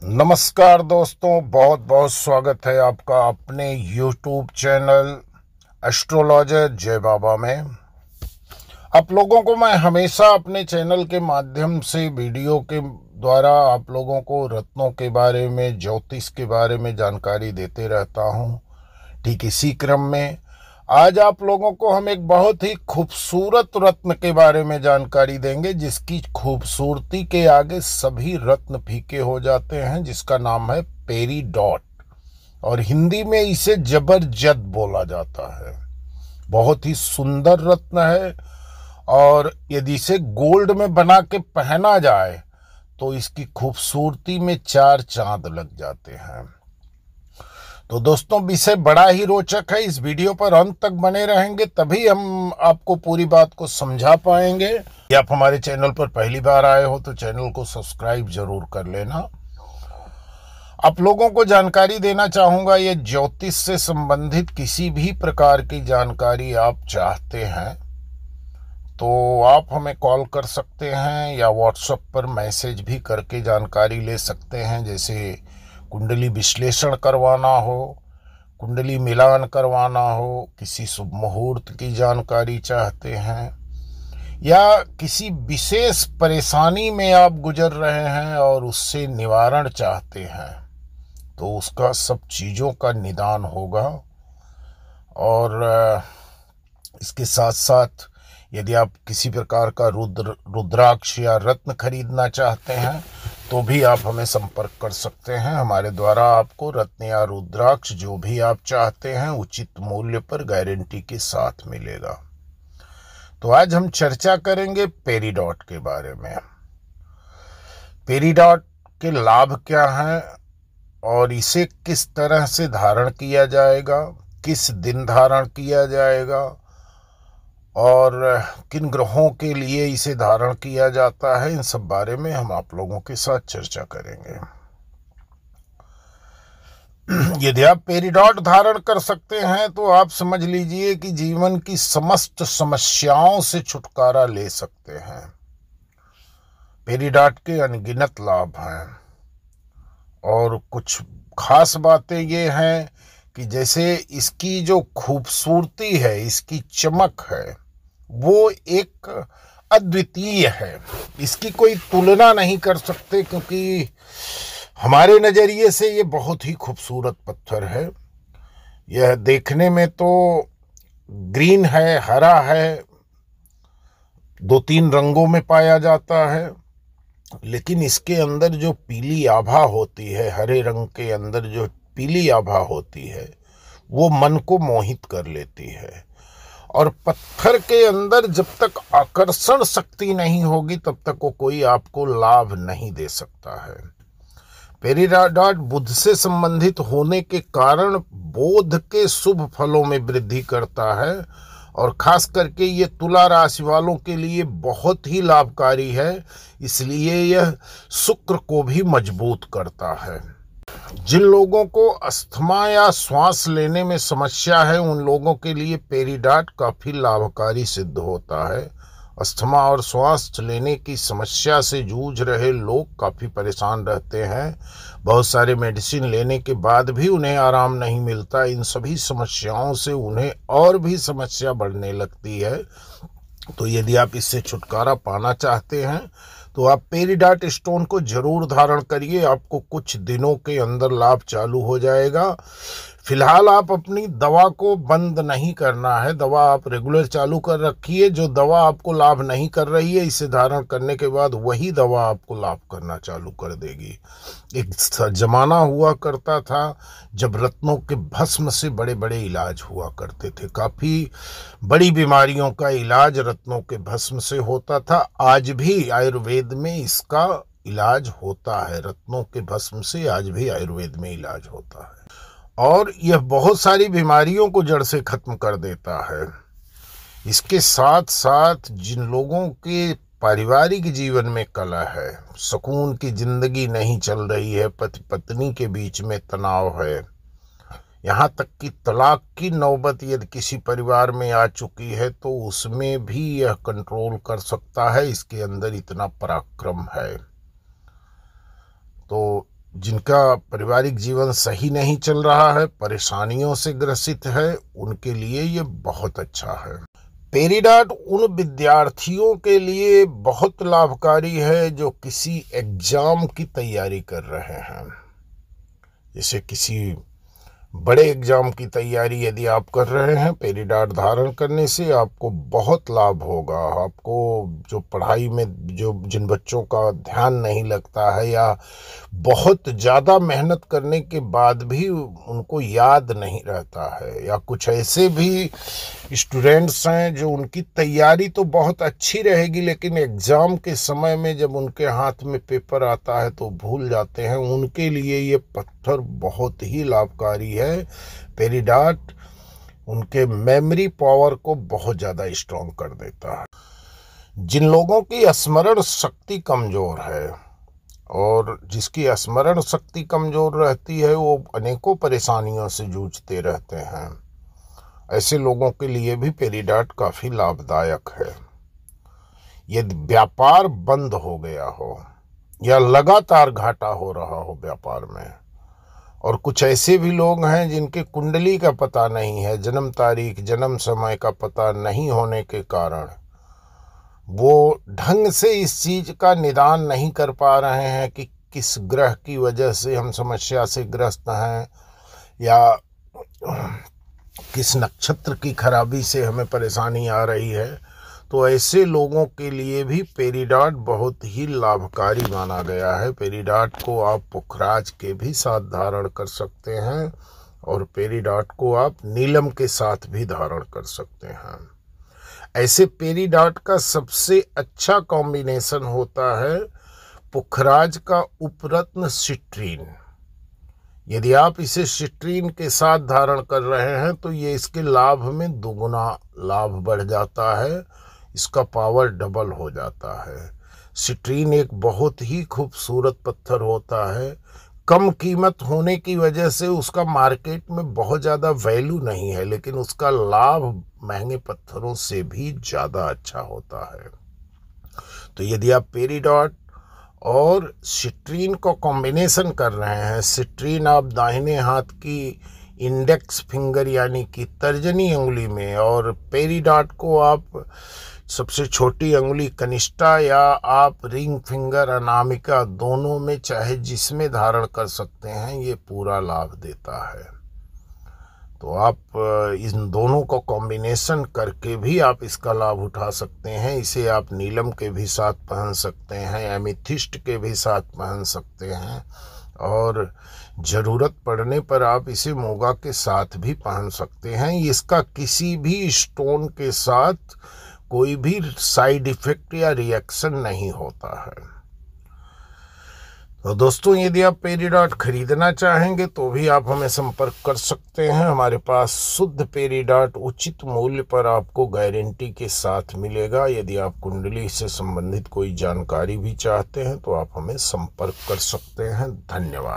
नमस्कार दोस्तों, बहुत बहुत स्वागत है आपका अपने YouTube चैनल एस्ट्रोलॉजर जय बाबा में। आप लोगों को मैं हमेशा अपने चैनल के माध्यम से वीडियो के द्वारा आप लोगों को रत्नों के बारे में, ज्योतिष के बारे में जानकारी देते रहता हूं। ठीक इसी क्रम में आज आप लोगों को हम एक बहुत ही खूबसूरत रत्न के बारे में जानकारी देंगे, जिसकी खूबसूरती के आगे सभी रत्न फीके हो जाते हैं, जिसका नाम है पेरीडॉट और हिंदी में इसे जबरजद बोला जाता है। बहुत ही सुंदर रत्न है और यदि इसे गोल्ड में बना के पहना जाए तो इसकी खूबसूरती में चार चांद लग जाते हैं। तो दोस्तों, विषय बड़ा ही रोचक है। इस वीडियो पर अंत तक बने रहेंगे तभी हम आपको पूरी बात को समझा पाएंगे। यदि आप हमारे चैनल पर पहली बार आए हो तो चैनल को सब्सक्राइब जरूर कर लेना। आप लोगों को जानकारी देना चाहूंगा, ये ज्योतिष से संबंधित किसी भी प्रकार की जानकारी आप चाहते हैं तो आप हमें कॉल कर सकते हैं या व्हाट्सएप पर मैसेज भी करके जानकारी ले सकते हैं। जैसे कुंडली विश्लेषण करवाना हो, कुंडली मिलान करवाना हो, किसी शुभ मुहूर्त की जानकारी चाहते हैं या किसी विशेष परेशानी में आप गुजर रहे हैं और उससे निवारण चाहते हैं तो उसका सब चीज़ों का निदान होगा। और इसके साथ साथ यदि आप किसी प्रकार का रुद्राक्ष या रत्न खरीदना चाहते हैं तो भी आप हमें संपर्क कर सकते हैं। हमारे द्वारा आपको रत्न या रुद्राक्ष जो भी आप चाहते हैं उचित मूल्य पर गारंटी के साथ मिलेगा। तो आज हम चर्चा करेंगे पेरीडॉट के बारे में। पेरीडॉट के लाभ क्या हैं और इसे किस तरह से धारण किया जाएगा, किस दिन धारण किया जाएगा और किन ग्रहों के लिए इसे धारण किया जाता है, इन सब बारे में हम आप लोगों के साथ चर्चा करेंगे। यदि आप पेरीडॉट धारण कर सकते हैं तो आप समझ लीजिए कि जीवन की समस्त समस्याओं से छुटकारा ले सकते हैं। पेरीडॉट के अनगिनत लाभ हैं और कुछ खास बातें ये हैं कि जैसे इसकी जो खूबसूरती है, इसकी चमक है, वो एक अद्वितीय है। इसकी कोई तुलना नहीं कर सकते क्योंकि हमारे नज़रिए से ये बहुत ही खूबसूरत पत्थर है। यह देखने में तो ग्रीन है, हरा है, दो तीन रंगों में पाया जाता है, लेकिन इसके अंदर जो पीली आभा होती है, हरे रंग के अंदर जो पीली आभा होती है, वो मन को मोहित कर लेती है। और पत्थर के अंदर जब तक आकर्षण शक्ति नहीं होगी तब तक वो कोई आपको लाभ नहीं दे सकता है। पेरीडॉट बुध से संबंधित होने के कारण बोध के शुभ फलों में वृद्धि करता है और खास करके ये तुला राशि वालों के लिए बहुत ही लाभकारी है। इसलिए यह शुक्र को भी मजबूत करता है। जिन लोगों को अस्थमा या श्वास लेने में समस्या है उन लोगों के लिए पेरीडॉट काफ़ी लाभकारी सिद्ध होता है। अस्थमा और श्वास लेने की समस्या से जूझ रहे लोग काफ़ी परेशान रहते हैं। बहुत सारे मेडिसिन लेने के बाद भी उन्हें आराम नहीं मिलता। इन सभी समस्याओं से उन्हें और भी समस्या बढ़ने लगती है। तो यदि आप इससे छुटकारा पाना चाहते हैं तो आप पेरीडॉट स्टोन को जरूर धारण करिए। आपको कुछ दिनों के अंदर लाभ चालू हो जाएगा। फिलहाल आप अपनी दवा को बंद नहीं करना है, दवा आप रेगुलर चालू कर रखिए। जो दवा आपको लाभ नहीं कर रही है, इसे धारण करने के बाद वही दवा आपको लाभ करना चालू कर देगी। एक जमाना हुआ करता था जब रत्नों के भस्म से बड़े बड़े इलाज हुआ करते थे। काफ़ी बड़ी बीमारियों का इलाज रत्नों के भस्म से होता था। आज भी आयुर्वेद में इसका इलाज होता है। रत्नों के भस्म से आज भी आयुर्वेद में इलाज होता है और यह बहुत सारी बीमारियों को जड़ से खत्म कर देता है। इसके साथ साथ जिन लोगों के पारिवारिक जीवन में कलह है, सुकून की जिंदगी नहीं चल रही है, पति पत्नी के बीच में तनाव है, यहाँ तक कि तलाक की नौबत यदि किसी परिवार में आ चुकी है तो उसमें भी यह कंट्रोल कर सकता है। इसके अंदर इतना पराक्रम है। तो जिनका पारिवारिक जीवन सही नहीं चल रहा है, परेशानियों से ग्रसित है, उनके लिए ये बहुत अच्छा है। पेरिडाट उन विद्यार्थियों के लिए बहुत लाभकारी है जो किसी एग्जाम की तैयारी कर रहे हैं। जैसे किसी बड़े एग्जाम की तैयारी यदि आप कर रहे हैं, पेरिडाट धारण करने से आपको बहुत लाभ होगा। आपको जो पढ़ाई में जिन बच्चों का ध्यान नहीं लगता है या बहुत ज़्यादा मेहनत करने के बाद भी उनको याद नहीं रहता है, या कुछ ऐसे भी स्टूडेंट्स हैं जो उनकी तैयारी तो बहुत अच्छी रहेगी लेकिन एग्ज़ाम के समय में जब उनके हाथ में पेपर आता है तो भूल जाते हैं, उनके लिए ये पत्थर बहुत ही लाभकारी है। पेरिडाट उनके मेमोरी पावर को बहुत ज़्यादा स्ट्रॉन्ग कर देता है। जिन लोगों की स्मरण शक्ति कमज़ोर है और जिसकी स्मरण शक्ति कमज़ोर रहती है, वो अनेकों परेशानियों से जूझते रहते हैं, ऐसे लोगों के लिए भी पेरिडाट काफ़ी लाभदायक है। यदि व्यापार बंद हो गया हो या लगातार घाटा हो रहा हो व्यापार में, और कुछ ऐसे भी लोग हैं जिनके कुंडली का पता नहीं है, जन्म तारीख जन्म समय का पता नहीं होने के कारण वो ढंग से इस चीज़ का निदान नहीं कर पा रहे हैं कि किस ग्रह की वजह से हम समस्या से ग्रस्त हैं या किस नक्षत्र की खराबी से हमें परेशानी आ रही है, तो ऐसे लोगों के लिए भी पेरिडाट बहुत ही लाभकारी माना गया है। पेरिडाट को आप पुखराज के भी साथ धारण कर सकते हैं और पेरिडाट को आप नीलम के साथ भी धारण कर सकते हैं। ऐसे पेरिडाट का सबसे अच्छा कॉम्बिनेशन होता है पुखराज का उपरत्न सिट्रीन। यदि आप इसे सिट्रीन के साथ धारण कर रहे हैं तो ये इसके लाभ में दुगुना लाभ बढ़ जाता है, इसका पावर डबल हो जाता है। सिट्रीन एक बहुत ही खूबसूरत पत्थर होता है, कम कीमत होने की वजह से उसका मार्केट में बहुत ज़्यादा वैल्यू नहीं है, लेकिन उसका लाभ महंगे पत्थरों से भी ज़्यादा अच्छा होता है। तो यदि आप पेरिडाट और सिट्रीन को कॉम्बिनेशन कर रहे हैं, सिट्रीन आप दाहिने हाथ की इंडेक्स फिंगर यानी कि तर्जनी उंगली में, और पेरिडाट को आप सबसे छोटी उंगली कनिष्ठा या आप रिंग फिंगर अनामिका दोनों में चाहे जिसमें धारण कर सकते हैं, ये पूरा लाभ देता है। तो आप इन दोनों को कॉम्बिनेशन करके भी आप इसका लाभ उठा सकते हैं। इसे आप नीलम के भी साथ पहन सकते हैं, एमेथिस्ट के भी साथ पहन सकते हैं, और ज़रूरत पड़ने पर आप इसे मोगा के साथ भी पहन सकते हैं। इसका किसी भी स्टोन के साथ कोई भी साइड इफ़ेक्ट या रिएक्शन नहीं होता है। तो दोस्तों, यदि आप पेरिडाट खरीदना चाहेंगे तो भी आप हमें संपर्क कर सकते हैं। हमारे पास शुद्ध पेरिडाट उचित मूल्य पर आपको गारंटी के साथ मिलेगा। यदि आप कुंडली से संबंधित कोई जानकारी भी चाहते हैं तो आप हमें संपर्क कर सकते हैं। धन्यवाद।